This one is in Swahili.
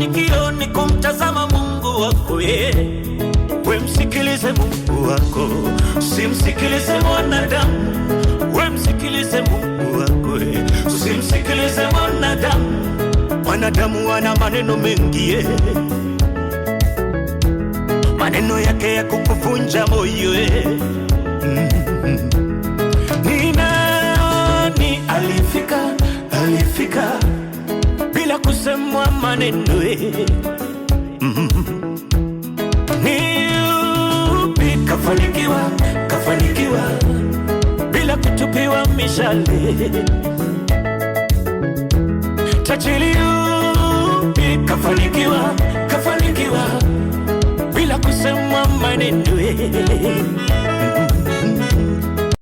mafanikio ni kumtazama Mungu wako. We msikilize Mungu wako, usimsikilize mwanadamu. We msikilize Mungu wako, usimsikilize mwanadamu. Mwanadamu wana maneno mengi, maneno yake ya kukuvunja moyo. Ni nani alifika bila kusemwa maneno? Ni upi kafanikiwa bila kutupiwa mishale? Tajiri upi kafanikiwa bila kusemwa maneno?